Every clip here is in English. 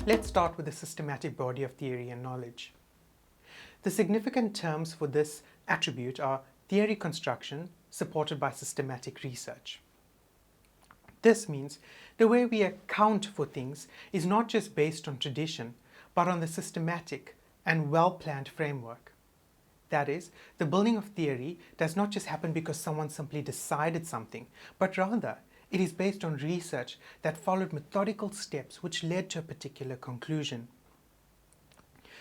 Let's start with the systematic body of theory and knowledge. The significant terms for this attribute are theory construction, supported by systematic research. This means the way we account for things is not just based on tradition, but on the systematic and well-planned framework. That is, the building of theory does not just happen because someone simply decided something, but rather it is based on research that followed methodical steps which led to a particular conclusion.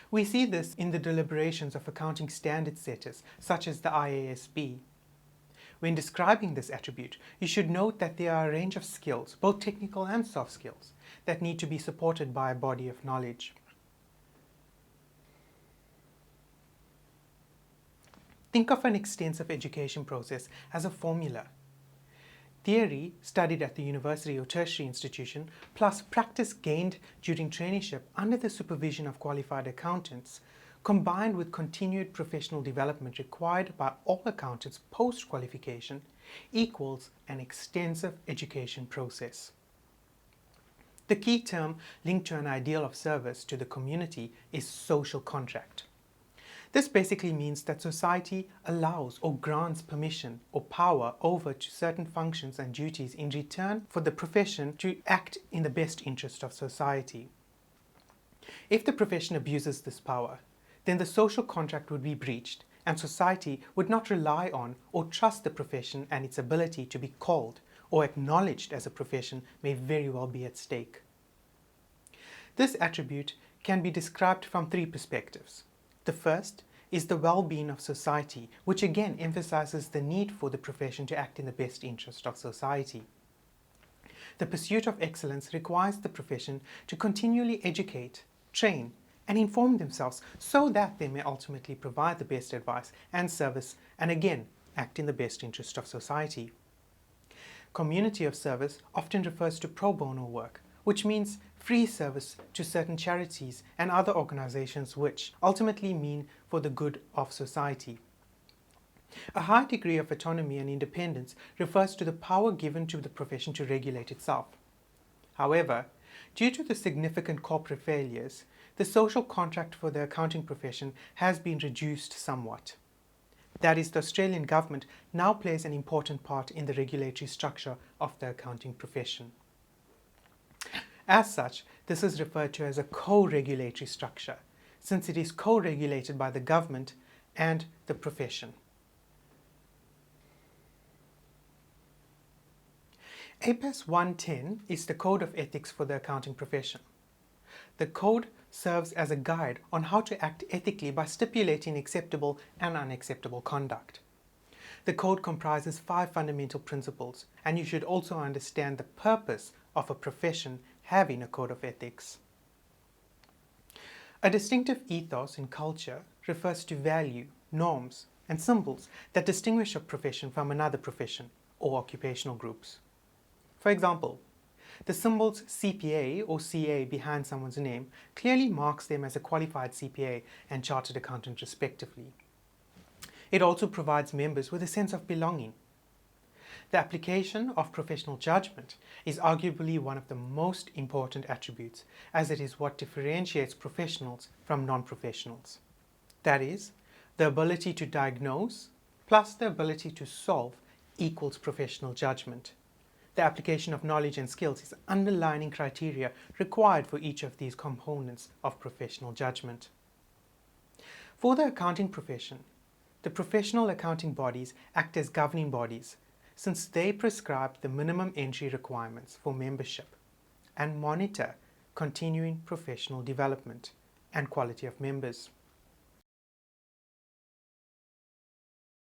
We see this in the deliberations of accounting standard setters, such as the IASB. When describing this attribute, you should note that there are a range of skills, both technical and soft skills, that need to be supported by a body of knowledge. Think of an extensive education process as a formula. Theory studied at the university or tertiary institution, plus practice gained during traineeship under the supervision of qualified accountants, combined with continued professional development required by all accountants post-qualification, equals an extensive education process. The key term linked to an ideal of service to the community is social contract. This basically means that society allows or grants permission or power over to certain functions and duties in return for the profession to act in the best interest of society. If the profession abuses this power, then the social contract would be breached and society would not rely on or trust the profession, and its ability to be called or acknowledged as a profession may very well be at stake. This attribute can be described from three perspectives. The first is the well-being of society, which again emphasizes the need for the profession to act in the best interest of society. The pursuit of excellence requires the profession to continually educate, train, and inform themselves so that they may ultimately provide the best advice and service and again act in the best interest of society. Community of service often refers to pro bono work, which means free service to certain charities and other organizations which ultimately mean for the good of society. A high degree of autonomy and independence refers to the power given to the profession to regulate itself. However, due to the significant corporate failures, the social contract for the accounting profession has been reduced somewhat. That is, the Australian government now plays an important part in the regulatory structure of the accounting profession. As such, this is referred to as a co-regulatory structure, since it is co-regulated by the government and the profession. APAS 110 is the Code of Ethics for the accounting profession. The code serves as a guide on how to act ethically by stipulating acceptable and unacceptable conduct. The code comprises 5 fundamental principles, and you should also understand the purpose of a profession having a code of ethics. A distinctive ethos in culture refers to value, norms, and symbols that distinguish a profession from another profession or occupational groups. For example, the symbols CPA or CA behind someone's name clearly marks them as a qualified CPA and chartered accountant respectively. It also provides members with a sense of belonging. The application of professional judgment is arguably one of the most important attributes, as it is what differentiates professionals from non-professionals. That is, the ability to diagnose plus the ability to solve equals professional judgment. The application of knowledge and skills is underlying criteria required for each of these components of professional judgment. For the accounting profession, the professional accounting bodies act as governing bodies, since they prescribe the minimum entry requirements for membership and monitor continuing professional development and quality of members.